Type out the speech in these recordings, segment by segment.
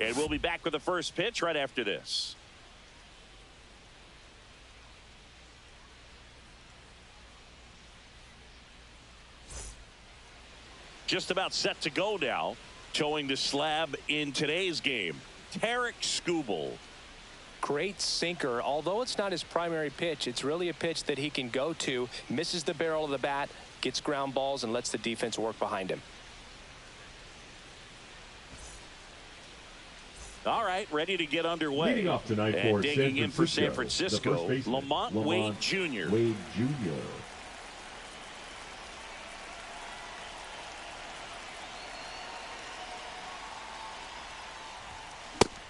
And we'll be back with the first pitch right after this. Just about set to go now. Towing the slab in today's game, Tarik Skubal. Great sinker. Although it's not his primary pitch, it's really a pitch that he can go to. Misses the barrel of the bat, gets ground balls, and lets the defense work behind him. All right, ready to get underway. Leading off tonight and for digging in for San the Francisco, first baseman, LaMonte Wade Jr. Wade Jr.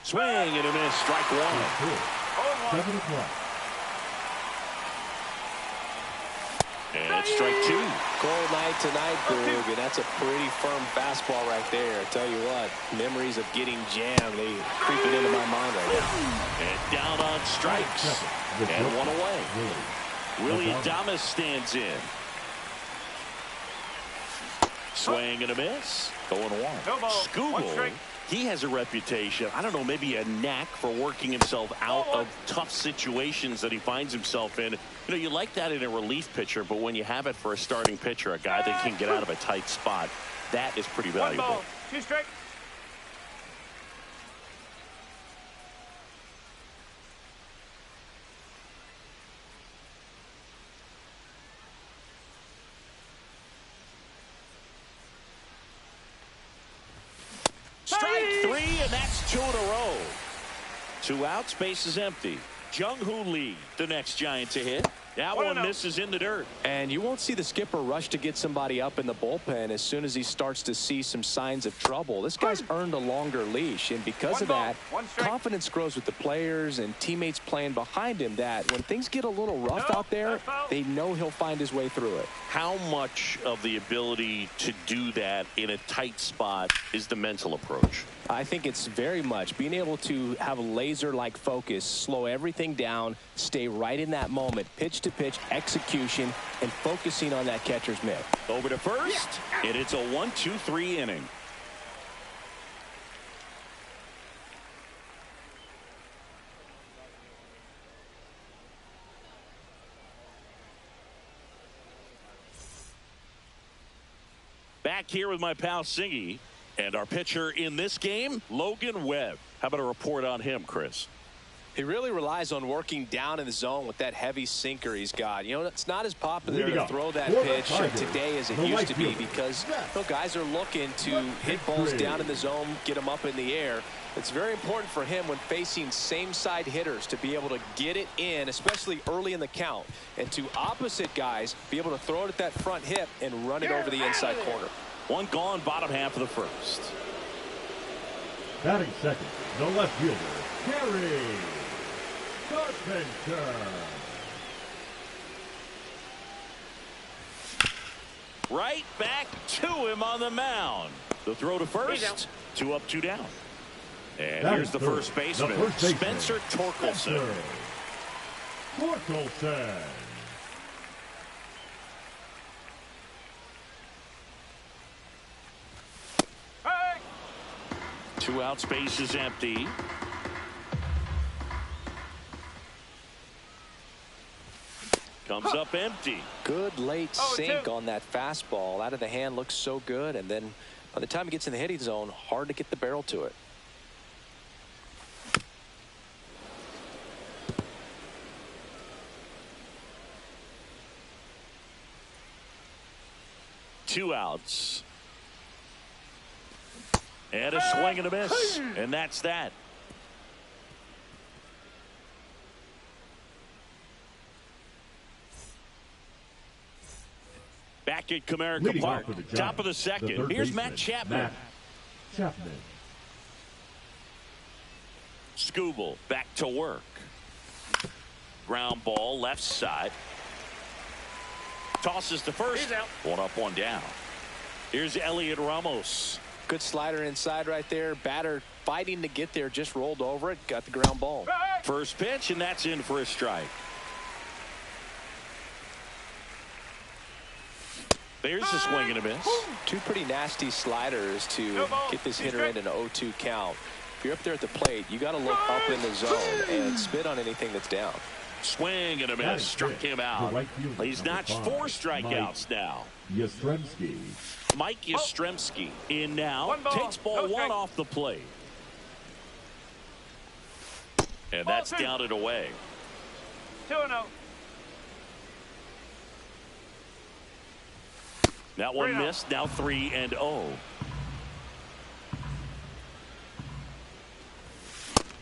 Swing and a miss, strike one. 7 o'clock. And it's strike two. Cold night tonight, Boog, and that's a pretty firm fastball right there. I tell you what, memories of getting jammed, they creeping into my mind right now. And down on strikes. And one away. Willie Adames stands in. Swing and a miss. 0-1. Skubal, he has a reputation, I don't know, maybe a knack for working himself out of tough situations that he finds himself in. You know, you like that in a relief pitcher, but when you have it for a starting pitcher, a guy that can get out of a tight spot, that is pretty valuable. 1 ball, 2 strikes. Strike three, and that's 2 in a row. 2 outs, base is empty. Jung-Hoo Lee, the next Giant to hit. That one misses in the dirt. And you won't see the skipper rush to get somebody up in the bullpen as soon as he starts to see some signs of trouble. This guy's earned a longer leash, and because of that, confidence grows with the players and teammates playing behind him, that when things get a little rough out there, they know he'll find his way through it. How much of the ability to do that in a tight spot is the mental approach? I think it's very much being able to have a laser-like focus, slow everything down, stay right in that moment, pitch-to-pitch execution, and focusing on that catcher's mitt. Over to first, and it's a 1-2-3 inning. Back here with my pal Singy. And our pitcher in this game, Logan Webb. How about a report on him, Chris? He really relies on working down in the zone with that heavy sinker he's got. You know, it's not as popular to throw that pitch today as it used to be because guys are looking to hit balls down in the zone, get them up in the air. It's very important for him when facing same-side hitters to be able to get it in, especially early in the count, and to opposite guys be able to throw it at that front hip and run it over the inside corner. One gone, bottom half of the first. Batting second, the left fielder, Gary Carpenter. Right back to him on the mound. The throw to first. 2 up, 2 down. And here's the first baseman, Spencer Torkelson. Torkelson. Hey! 2 outs, base is empty. Comes up empty. Good late sink on that fastball. Out of the hand, looks so good, and then by the time it gets in the hitting zone, hard to get the barrel to it. Two outs. And a swing and a miss. And that's that. Back at Comerica Park. Top of the second. Here's Matt Chapman. Skubal back to work. Ground ball left side. Tosses to first. 1 up, 1 down. Here's Elliot Ramos. Good slider inside right there. Batter fighting to get there, just rolled over it, got the ground ball. First pitch, and that's in for a strike. There's a swing and a miss. Two pretty nasty sliders to get this hitter in an 0-2 count. if you're up there at the plate, you got to look up in the zone and spit on anything that's down. Swing and a miss. Struck him out. Right fielder, He's notched 4 strikeouts now. Yastrzemski. Mike Yastrzemski in now. One ball, Takes ball no 1 strike. off the plate. And that's Ball 2. down and away. 2-0. That one 3-0. missed. Now 3-0.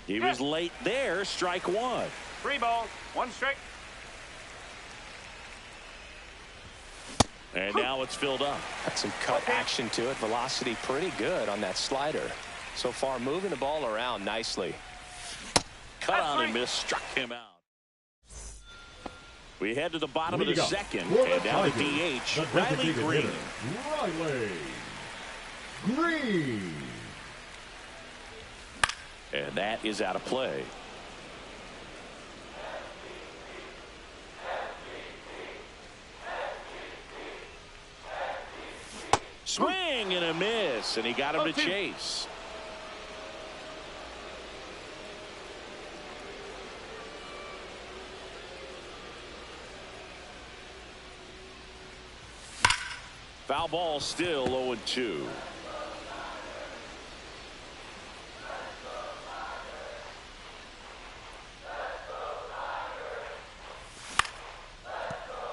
He was late there. Strike 1. 3 balls, 1 strike. And now it's filled up. Got some cut action to it. Velocity pretty good on that slider. So far, moving the ball around nicely. Cut on and miss. Struck him out. We head to the bottom of the second. And now the DH, Riley Green. Riley Green. And that is out of play. Swing and a miss, and he got him to chase. Foul ball, still 0-2.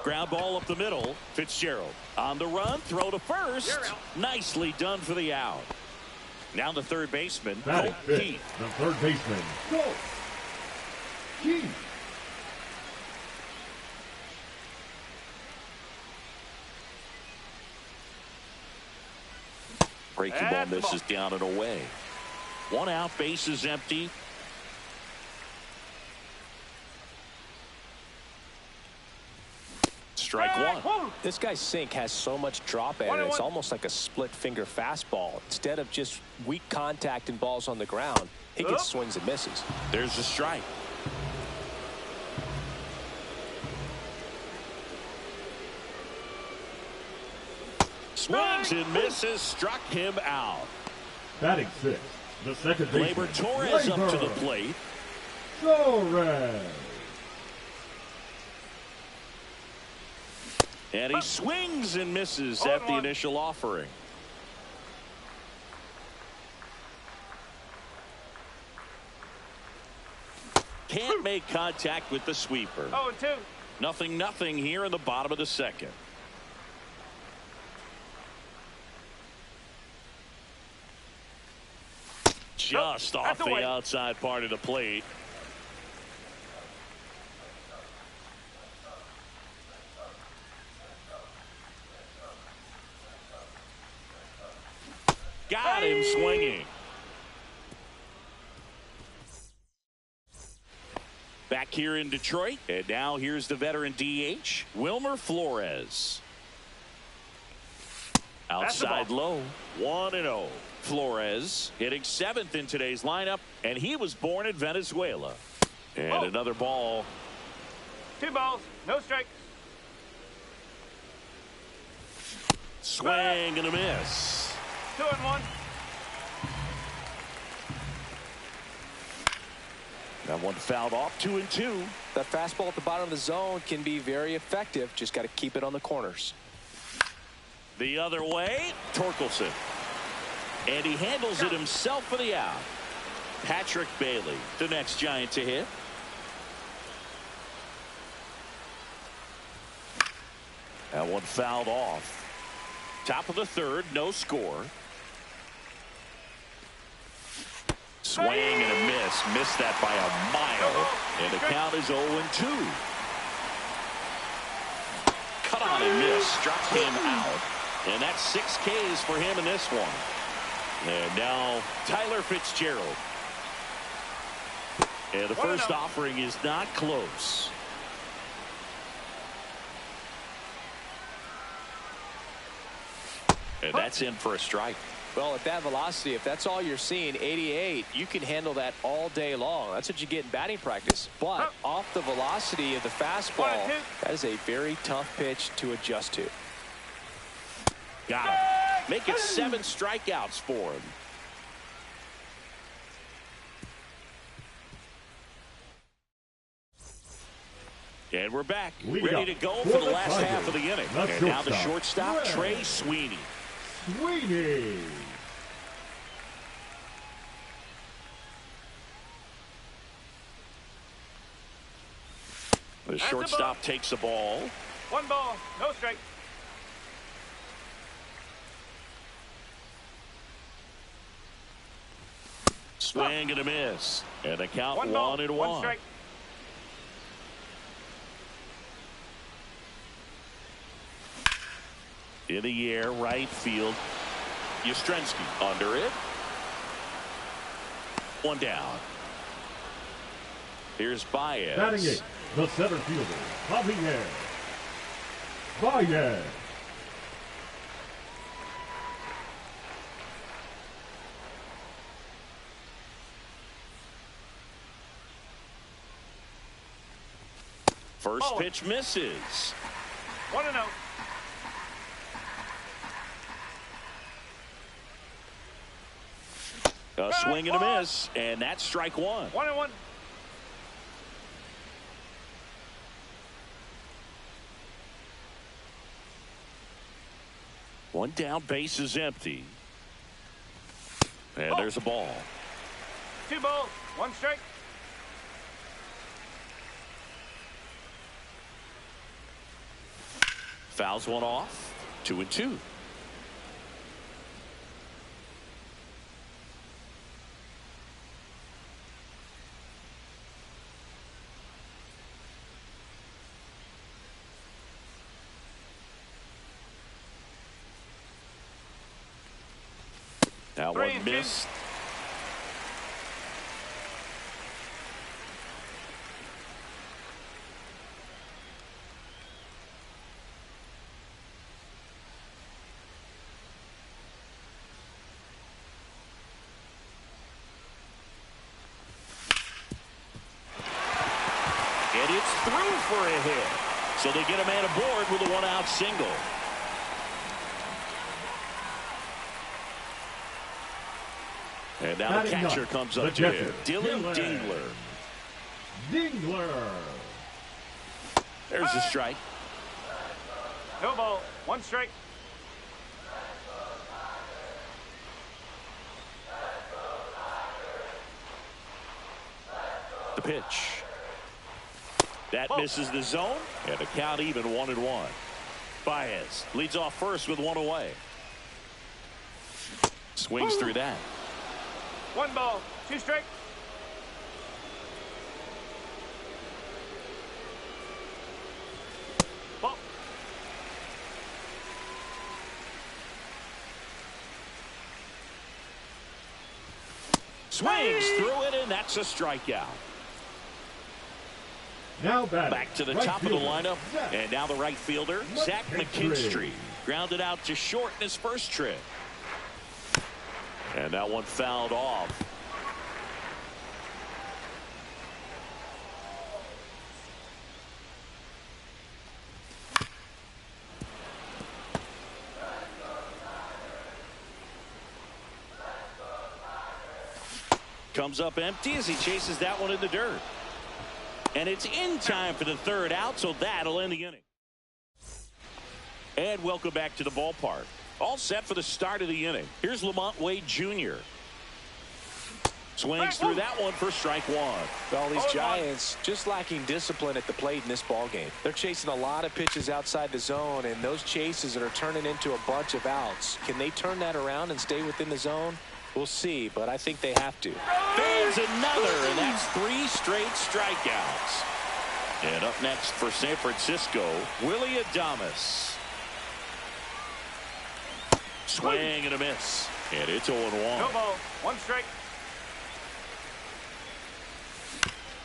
Ground ball up the middle. Fitzgerald on the run. Throw to first. Nicely done for the out. Now the third baseman, Colt Keith. The third baseman, Colt Keith. Breaking ball misses down and away. 1 out, bases empty. Strike 1. This guy's sink has so much drop at it. It's almost like a split finger fastball. Instead of just weak contact and balls on the ground, he gets swings and misses. There's a strike. Swings and misses. Struck him out. Batting 6th, the second baseman, Gleyber Torres up to the plate. Torres. And he swings and misses at the initial offering. Can't make contact with the sweeper. 0-2. 0-0 here in the bottom of the second. Just off the outside part of the plate. Got him swinging. Back here in Detroit. And now here's the veteran DH, Wilmer Flores. Outside low. 1-0. Flores hitting 7th in today's lineup. And he was born in Venezuela. And another ball. 2 balls, no strikes. Swing and a miss. 2-1. That one fouled off. 2-2. That fastball at the bottom of the zone can be very effective. Just got to keep it on the corners. The other way, Torkelson. And he handles it himself for the out. Patrick Bailey, the next Giant to hit. That one fouled off. Top of the third, no score. Swing and a miss. Missed that by a mile. And the count is 0-2. Cut on and miss. Struck him out. And that's 6 Ks for him in this one. And now Tyler Fitzgerald. And the first offering is not close. And that's in for a strike. Well, at that velocity, if that's all you're seeing, 88, you can handle that all day long. That's what you get in batting practice. But off the velocity of the fastball, that is a very tough pitch to adjust to. Got him. Make it 7 strikeouts for him. And we're back, ready to go for the last half of the inning. And now the shortstop, Trey Sweeney. The shortstop takes the ball. 1 ball, no strike. Swing and a miss. And the count 1 ball, 1-1. 1 strike. In the air, right field. Yastrzemski under it. 1 down. Here's Baez. Batting 8, the center fielder, Javier Baez. First pitch misses. 1-0. A swing and a miss, and that's strike 1. 1-1. One down, base is empty. And there's a ball. 2 balls, 1 strike. Fouls one off. 2-2. That one missed. And it's through for a hit. So they get a man aboard with a 1-out single. And now the catcher comes up to him. Dylan Dingler. There's the strike. No ball, 1 strike. The pitch. That misses the zone. And the count even 1-1. Baez leads off first with 1 away. Swings through that. 1 ball, 2 strike. Ball. Swings through it, and that's a strikeout. Now back to the right top fielder, of the lineup. Zach. And now the right fielder, Zach McKinstry. Grounded out to short in his first trip. And that one fouled off. Comes up empty as he chases that one in the dirt. And it's in time for the 3rd out, so that'll end the inning. And welcome back to the ballpark. All set for the start of the inning. Here's Lamont Wade Jr. Swings through that one for strike 1. Well, these Giants just lacking discipline at the plate in this ballgame. They're chasing a lot of pitches outside the zone, and those chases are turning into a bunch of outs. Can they turn that around and stay within the zone? We'll see, but I think they have to. There's another, and that's 3 straight strikeouts. And up next for San Francisco, Willy Adames. Swing and a miss. And it's 0-1. No ball, 1 strike.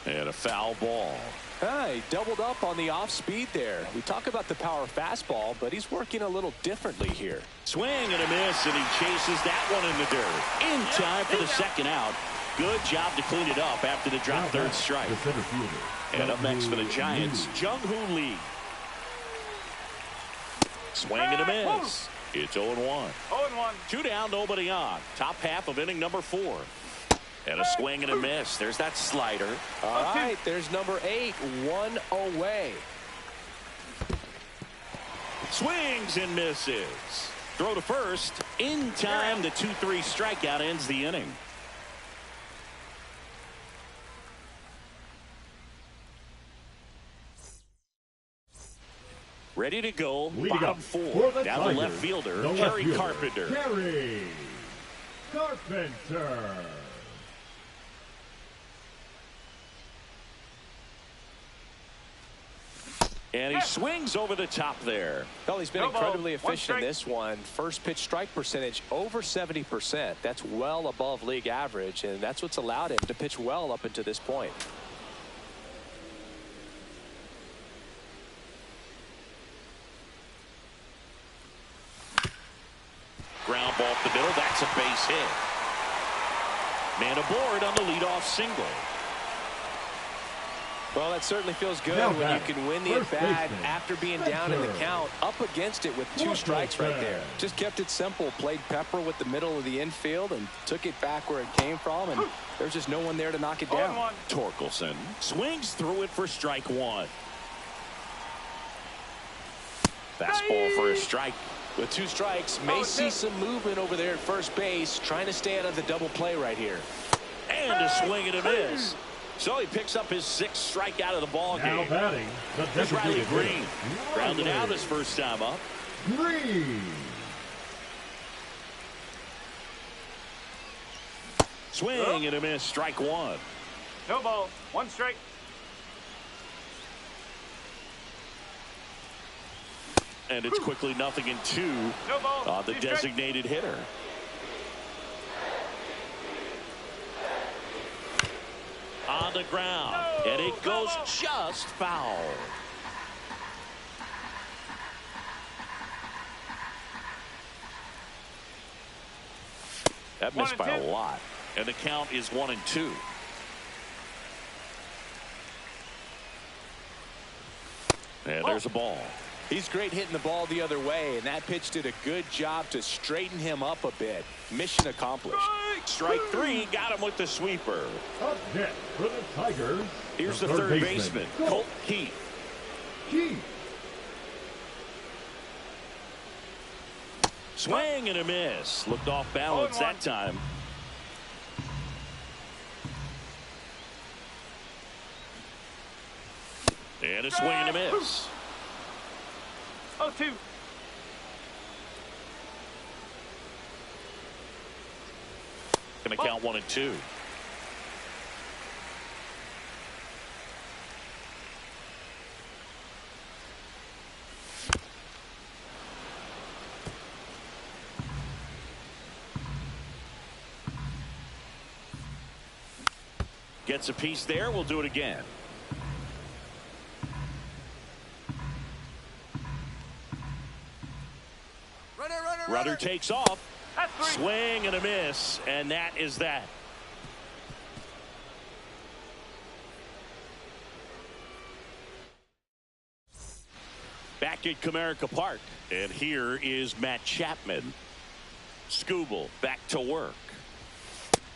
And a foul ball. He doubled up on the off speed there. We talk about the power fastball, but he's working a little differently here. Swing and a miss, and he chases that one in the dirt. In time for the 2nd out. Good job to clean it up after the drop 3rd strike. And up next for the Giants, Jung-Hoo Lee. Swing and a miss. It's 0-1. 0-1. 2 down, nobody on. Top half of inning number 4. And a swing and a miss. There's that slider. All right, there's number 8, 1 away. Swings and misses. Throw to first. In time, the 2-3 strikeout ends the inning. Ready to go. Bottom 4. Down the left fielder, Kerry Carpenter. Kerry Carpenter. And he swings over the top there. Well, he's been incredibly efficient in this one. First pitch strike percentage over 70%. That's well above league average, and that's what's allowed him to pitch well up until this point. Ground ball up the middle. That's a base hit. Man aboard on the leadoff single. Well, that certainly feels good when you can win the at-bat after being down in the count, up against it with 2 strikes right there. Just kept it simple, played pepper with the middle of the infield, and took it back where it came from, and there's just no one there to knock it down. Torkelson swings through it for strike 1. Fastball for a strike. With 2 strikes, may see some movement over there at first base, trying to stay out of the double play right here. And a swing and a miss. So he picks up his 6th strikeout of the ball game. Now batting, Here's Riley Green. Grounded out his first time up. Green. Swing and a miss. Strike 1. No ball. 1 strike. And it's quickly 0-2 No ball. on the designated hitter. On the ground. And it goes just foul. That missed by a lot. And the count is 1-2. And there's a ball. He's great hitting the ball the other way, and that pitch did a good job to straighten him up a bit. Mission accomplished. Strike 3, got him with the sweeper. Up next for the Tigers. Here's the third baseman, Colt Keith. Swing and a miss. Looked off balance that time. And a swing and a miss. 0-2. Gonna count 1-2. Gets a piece there. We'll do it again. Runner takes off. Swing and a miss, and that is that. Back at Comerica Park, and here is Matt Chapman. Skubal back to work.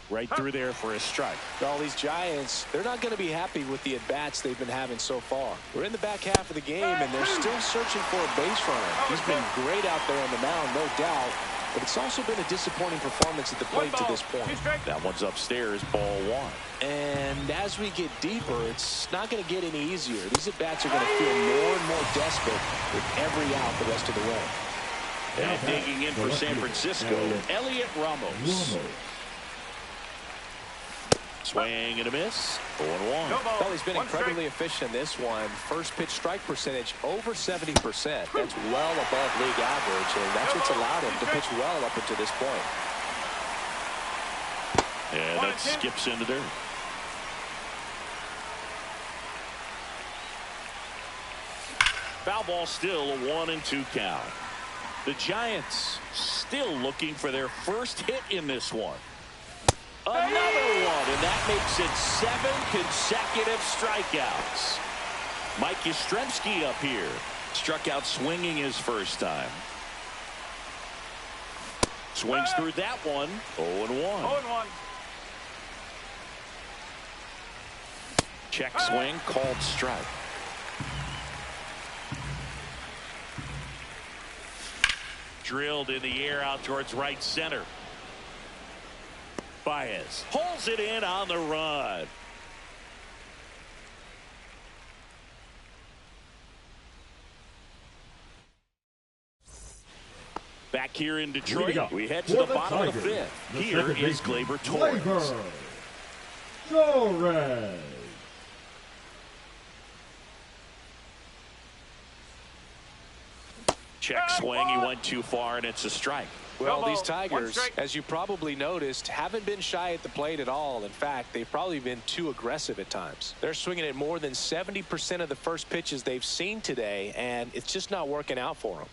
Right through there for a strike. All these Giants, they're not going to be happy with the at-bats they've been having so far. We're in the back half of the game, and they're still searching for a base runner. He's been great out there on the mound, no doubt, but it's also been a disappointing performance at the plate to this point. That one's upstairs, ball 1. And as we get deeper, it's not going to get any easier. These at-bats are going to feel more and more desperate with every out the rest of the way. And digging in for San Francisco, Elliot Ramos. Swing and a miss. 0-1. Well, he's been incredibly efficient in this one. First pitch strike percentage over 70%. That's well above league average, and that's what's allowed him to pitch well up until this point. And that skips into dirt. Foul ball, still a 1-2 count. The Giants still looking for their first hit in this one. Another one, and that makes it 7 consecutive strikeouts. Mike Yastrzemski up here. Struck out swinging his first time. Swings through that one. 0-1. Check swing, called strike. Drilled in the air out towards right center. Baez holds it in on the run. Back here in Detroit, we head to the bottom of the fifth. Here is Gleyber Torres. Check swing, he went too far, and it's a strike. Well, these Tigers, as you probably noticed, haven't been shy at the plate at all. In fact, they've probably been too aggressive at times. They're swinging at more than 70% of the first pitches they've seen today, and it's just not working out for them.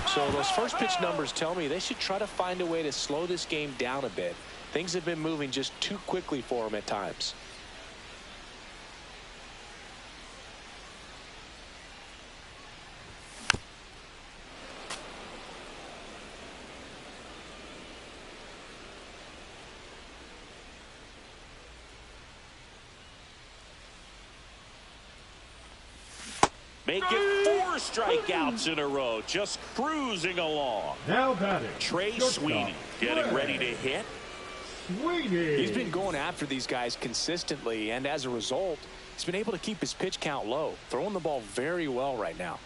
So those first pitch numbers tell me they should try to find a way to slow this game down a bit. Things have been moving just too quickly for them at times. Make it 4 strikeouts in a row, just cruising along. Now batting, Trey Sweeney getting ready to hit. He's been going after these guys consistently, and as a result, he's been able to keep his pitch count low, throwing the ball very well right now.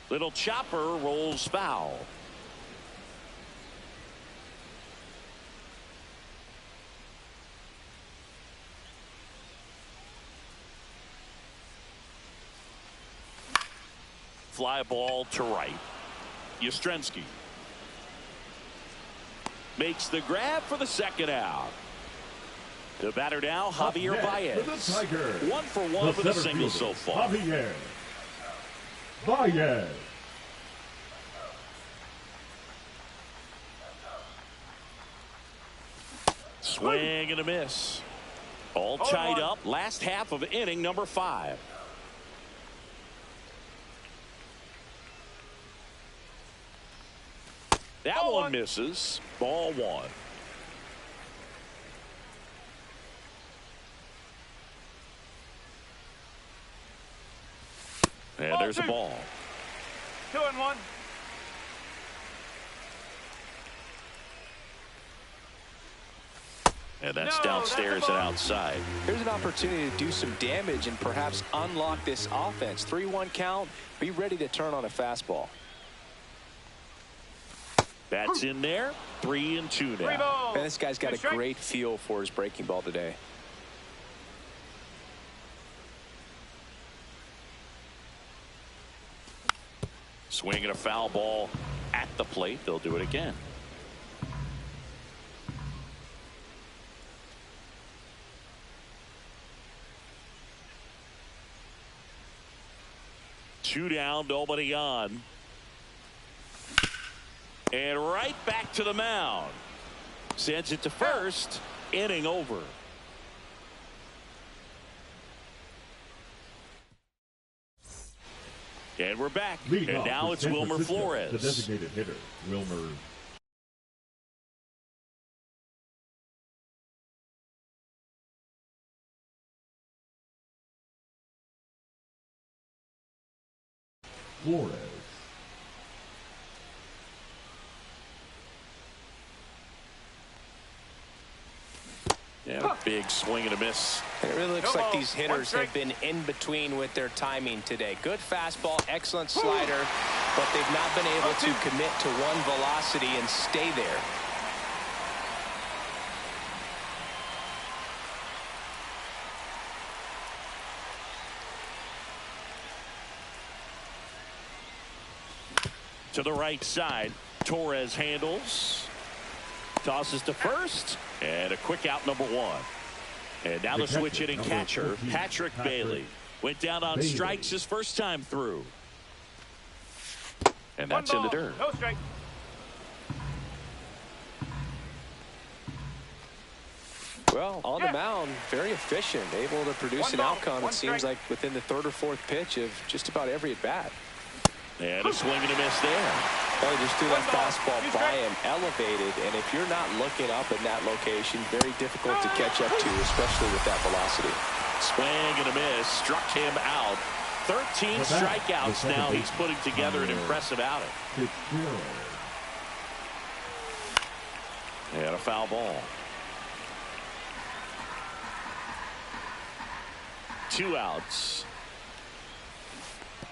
Little chopper rolls foul. Fly ball to right. Yastrzemski makes the grab for the second out. The batter now, Javier Baez. 1 for 1 with a single so far. Javier Baez. Swing and a miss. All tied up. Last half of inning number 5. That one misses. Ball 1. And there's a ball. 2-1. And that's downstairs and outside. Here's an opportunity to do some damage and perhaps unlock this offense. 3-1 count. Be ready to turn on a fastball. Bats in there. 3-2 now. And this guy's got a great feel for his breaking ball today. Swinging a foul ball at the plate. They'll do it again. Two down, nobody on. And right back to the mound. Sends it to first. Inning over. And we're back. And now it's Wilmer Flores. The designated hitter, Wilmer Flores. Yeah, big swing and a miss. It really looks like these hitters have been in between with their timing today. Good fastball, excellent slider, but they've not been able to commit to one velocity and stay there. To the right side, Torres handles. Tosses to first. And a quick out, number 1. And now the switch hitting catcher, Patrick Bailey. Went down on strikes his first time through. And that's in the dirt. No strike. Well, on the mound, very efficient, able to produce an outcome, it seems like, within the third or fourth pitch of just about every at-bat. And a swing and a miss there. Well, he just threw that fastball by him, elevated, and if you're not looking up in that location, very difficult to catch up to, especially with that velocity. Swing and a miss, struck him out. 13 strikeouts now. He's putting together an impressive outing. And a foul ball. 2 outs.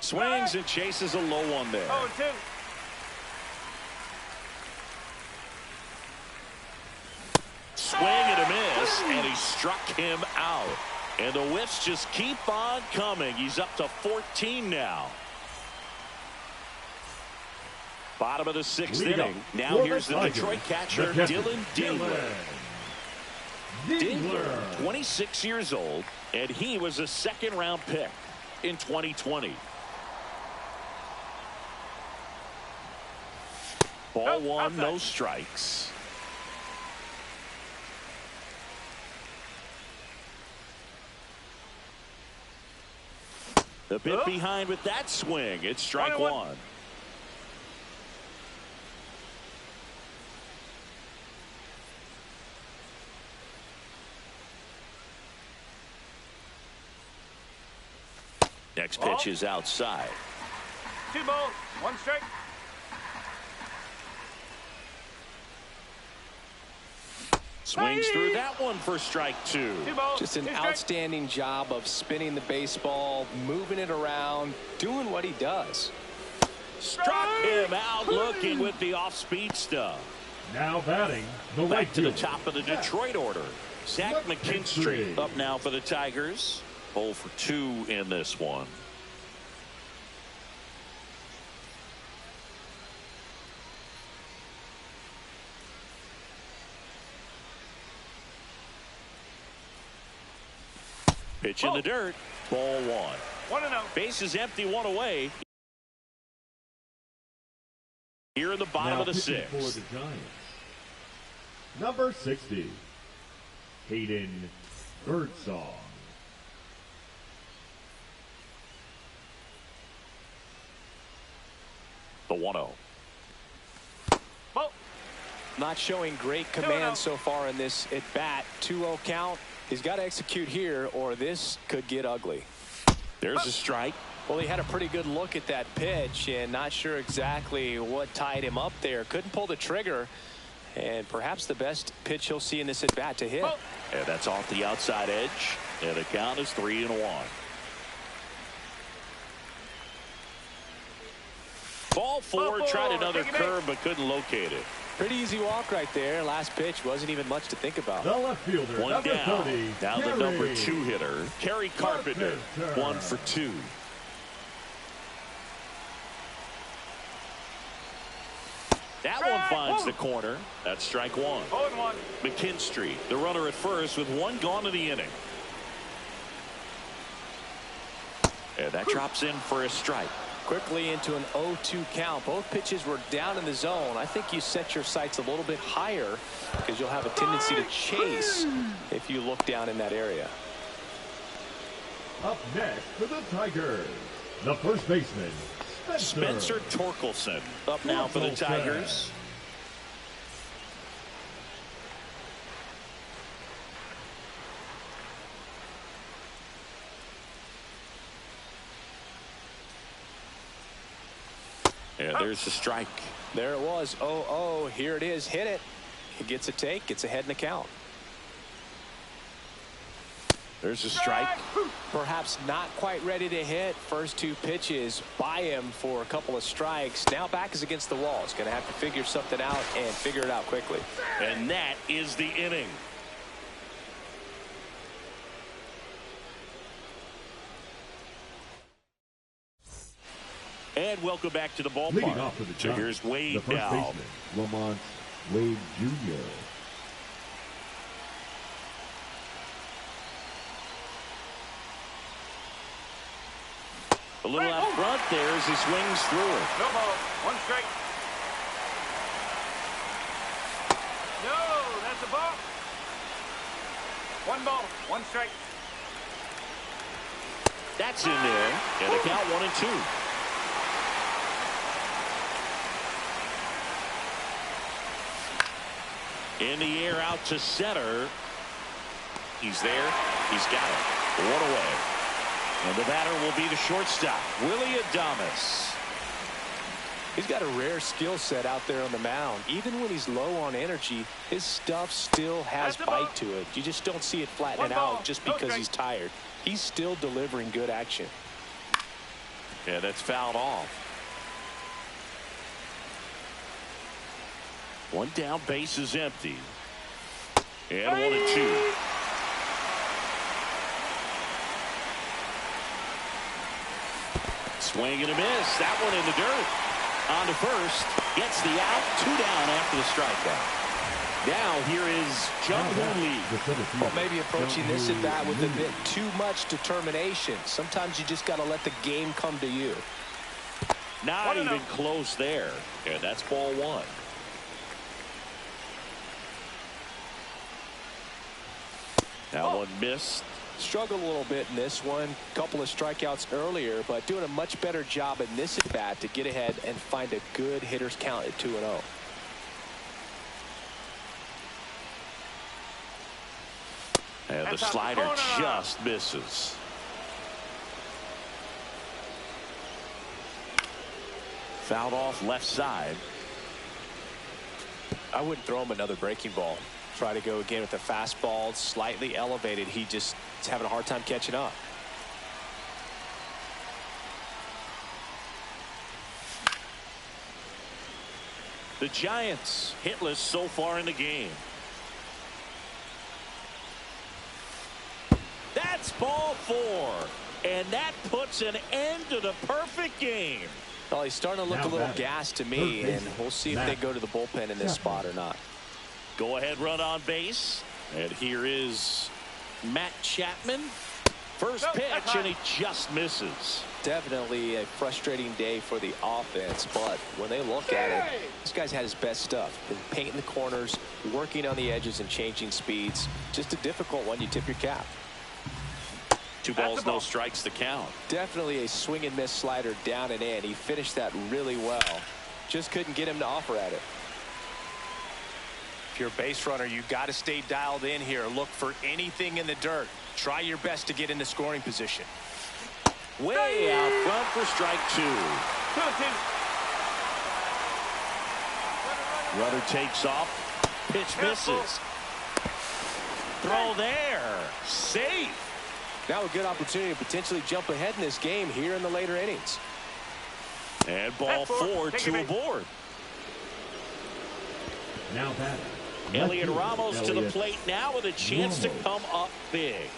Swings and chases a low one there. 0-2. Swing and a miss, and he struck him out. And the whiffs just keep on coming. He's up to 14 now. Bottom of the 6th inning. Now here's the Detroit catcher, Dylan Dingler. Dingler, 26 years old, and he was a 2nd-round pick in 2020. Ball 1, no strikes. A bit behind with that swing. It's strike 1. Next pitch is outside. 2 balls, 1 strike. Swings through that one for strike 2. Just an outstanding job of spinning the baseball, moving it around, doing what he does. Struck him out looking with the off-speed stuff. Now batting, the Back to the top of the Detroit order. Zach McKinstry up now for the Tigers. 0 for 2 in this one. Pitch in the dirt. Ball 1. 1-0. Base is empty, 1 away. Here in the bottom of the 6th. For the Giants, number 60, Hayden Birdsong. The 1-0. Not showing great command so far in this at-bat. 2-0 count. He's got to execute here, or this could get ugly. There's a strike. Well, he had a pretty good look at that pitch, and not sure exactly what tied him up there. Couldn't pull the trigger, and perhaps the best pitch he'll see in this at-bat to hit. And that's off the outside edge, and the count is 3-1. Ball 4, tried another curve, but couldn't locate it. Pretty easy walk right there. Last pitch wasn't even much to think about. The left fielder, one number down. 30, Now the number 2 hitter, Kerry Carpenter, 1 for 2. That one finds the corner. That's strike 1. 0-1. McKinstry, the runner at first, with 1 gone in the inning. And that drops in for a strike. Quickly into an 0-2 count. Both pitches were down in the zone. I think you set your sights a little bit higher because you'll have a tendency to chase if you look down in that area. Up next for the Tigers, the first baseman, Spencer Torkelson up now for the Tigers. And there's the strike. There it was. 0-0. Here it is. Hit it. He gets a take. Gets ahead in the count. There's a strike. Perhaps not quite ready to hit. First 2 pitches by him for a couple of strikes. Now back is against the wall. He's going to have to figure something out and figure it out quickly. And that is the inning. And welcome back to the ballpark. Leading off for the so here's Wade the first now. baseman, Lamont Wade Jr. A little out front there as he swings through it. No ball, 1 strike. No, that's a ball. One ball, one strike. That's in there. And the count 1-2. In the air out to center. He's there. He's got it. One away. And the batter will be the shortstop, Willy Adames. He's got a rare skill set out there on the mound. Even when he's low on energy, his stuff still has bite to it. You just don't see it flattening out just because he's tired. He's still delivering good action. Yeah, that's fouled off. One down, base is empty. And 1-2. Swing and a miss. That one in the dirt. On to first. Gets the out. 2 down after the strikeout. Now here is Jung-Hoo Lee. Well, maybe approaching this at bat with a bit too much determination. Sometimes you just got to let the game come to you. Not even close there. And that's ball 1. That one missed. Struggled a little bit in this one. Couple of strikeouts earlier, but doing a much better job in this at bat to get ahead and find a good hitter's count at 2-0. And the slider just misses. Fouled off left side. I wouldn't throw him another breaking ball. Try to go again with the fastball, slightly elevated. He just is having a hard time catching up. The Giants hitless so far in the game. That's ball 4. And that puts an end to the perfect game. Well, he's starting to look a little gassed to me, and we'll see if they go to the bullpen in this spot or not. Go ahead run on base. And here is Matt Chapman. First pitch, and he just misses. Definitely a frustrating day for the offense, but when they look at it, this guy's had his best stuff. Been painting the corners, working on the edges, and changing speeds. Just a difficult one. You tip your cap. 2 balls, no strikes to count. Definitely a swing and miss slider down and in. He finished that really well. Just couldn't get him to offer at it. If you're a base runner, you got to stay dialed in here. Look for anything in the dirt. Try your best to get into scoring position. Way out front for strike 2. Runner takes off. Pitch misses. Throw there. Safe. Now a good opportunity to potentially jump ahead in this game here in the later innings. And ball 4, 2 aboard. Now batter. Elliot Ramos to the plate now with a chance to come up big.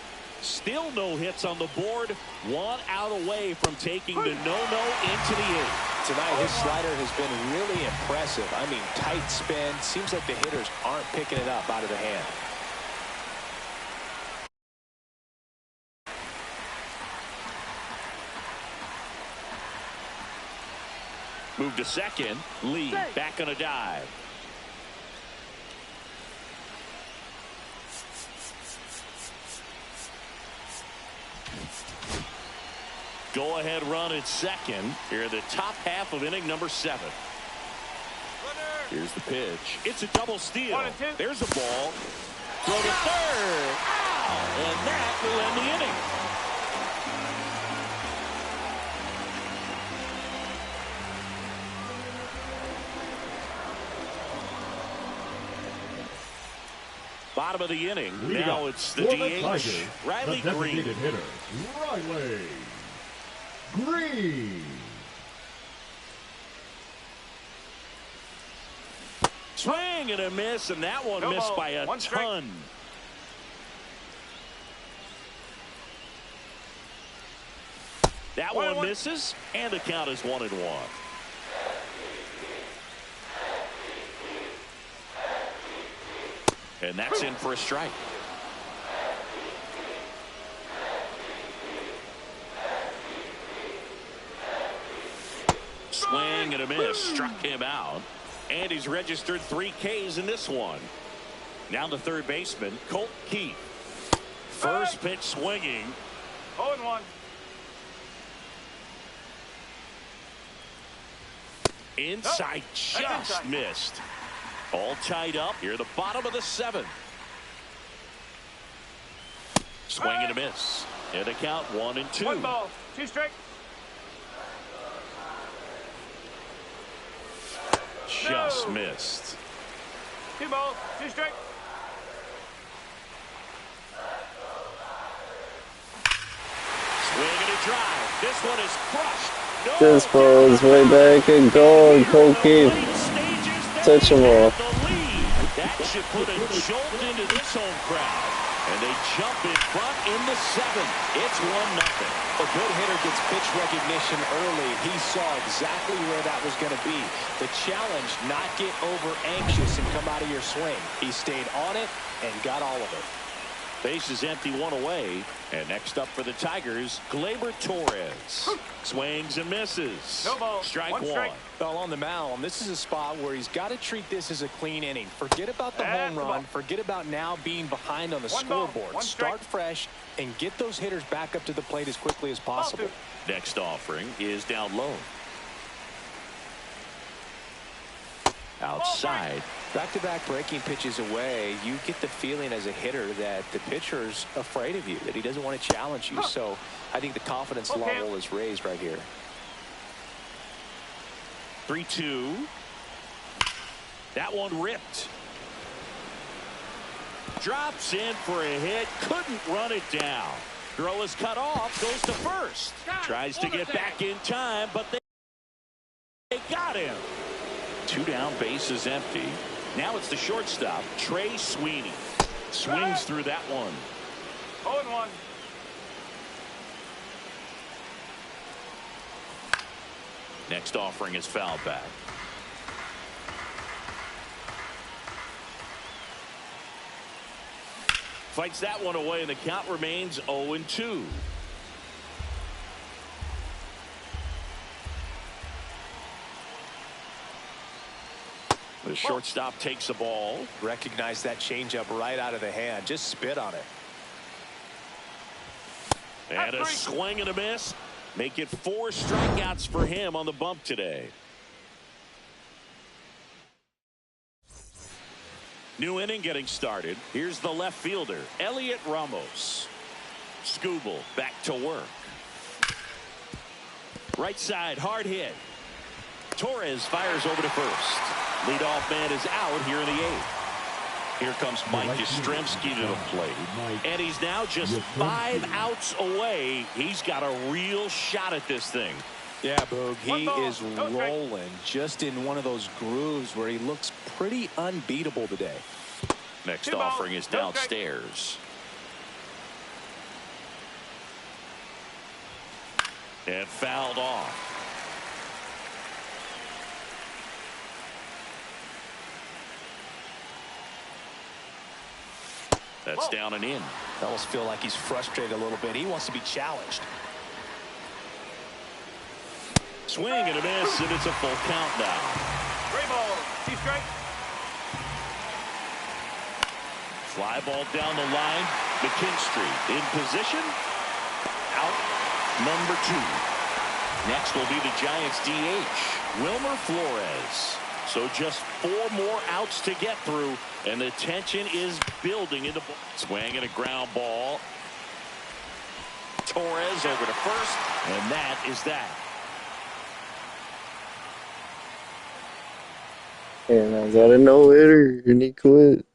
Still no hits on the board. 1 out away from taking the no-no into the 8th. Tonight his slider has been really impressive. I mean, tight spin. Seems like the hitters aren't picking it up out of the hand. Move to second. Lee back on a dive. Go ahead run at second here in the top half of inning number 7. Here's the pitch. It's a double steal. There's a ball. Throw to third. Ow! And that will end the inning. Bottom of the inning. Now it's the DH, Riley Green. Hitter, Riley Green. Swing and a miss, and that one missed by a ton. That one misses, and the count is 1-1. And that's in for a strike. Swing and a miss. Struck him out. And he's registered 3 Ks in this one. Now the third baseman, Colt Keith. First pitch swinging. 0-1. Inside, just missed. All tied up here at the bottom of the 7th. Swing and a miss. And a count 1-2. 1 ball, 2 strike. Just missed. 2 balls, 2 strike. Swing and a drive. This one is crushed. No. This ball is way back and goal, Koki. Touch him all. That should put a jolt into this home crowd. And they jump in front in the 7th. It's 1-0. A good hitter gets pitch recognition early. He saw exactly where that was going to be. The challenge, not get over anxious and come out of your swing. He stayed on it and got all of it. Base is empty, 1 away. And next up for the Tigers, Gleyber Torres. Swings and misses. No ball. Strike 1 strike. Well, on the mound, this is a spot where he's got to treat this as a clean inning. Forget about the home run. Forget about now being behind on the scoreboard. Start fresh and get those hitters back up to the plate as quickly as possible. Next offering is down low. Outside. Back-to-back breaking pitches away, you get the feeling as a hitter that the pitcher's afraid of you, that he doesn't want to challenge you. So I think the confidence level is raised right here. 3-2. That one ripped. Drops in for a hit. Couldn't run it down. Throw is cut off. Goes to first. Tries to get back in time, but they got him. 2 down, base is empty. Now it's the shortstop, Trey Sweeney. Swings through that one. 0-1. Next offering is foul back. Fights that one away, and the count remains 0-2. The shortstop takes the ball. Recognize that changeup right out of the hand. Just spit on it. And a swing and a miss. Make it 4 strikeouts for him on the bump today. New inning getting started. Here's the left fielder, Elliot Ramos. Skubal back to work. Right side, hard hit. Torres fires over to first. Leadoff man is out here in the 8th. Here comes Mike Yastrzemski to the plate. And he's now just 5 outs away. He's got a real shot at this thing. Yeah, Boog, he is rolling just in one of those grooves where he looks pretty unbeatable today. Next offering is downstairs. And fouled off. That's down and in. I almost feel like he's frustrated a little bit. He wants to be challenged. Swing and a miss, and it's a full count now. 3 balls, 2 strikes. Fly ball down the line. McKinstry in position. Out number 2. Next will be the Giants DH, Wilmer Flores. So just 4 more outs to get through, and the tension is building in the ball. Swing and a ground ball. Torres over to first, and that is that. And I got a no hitter, and he quit.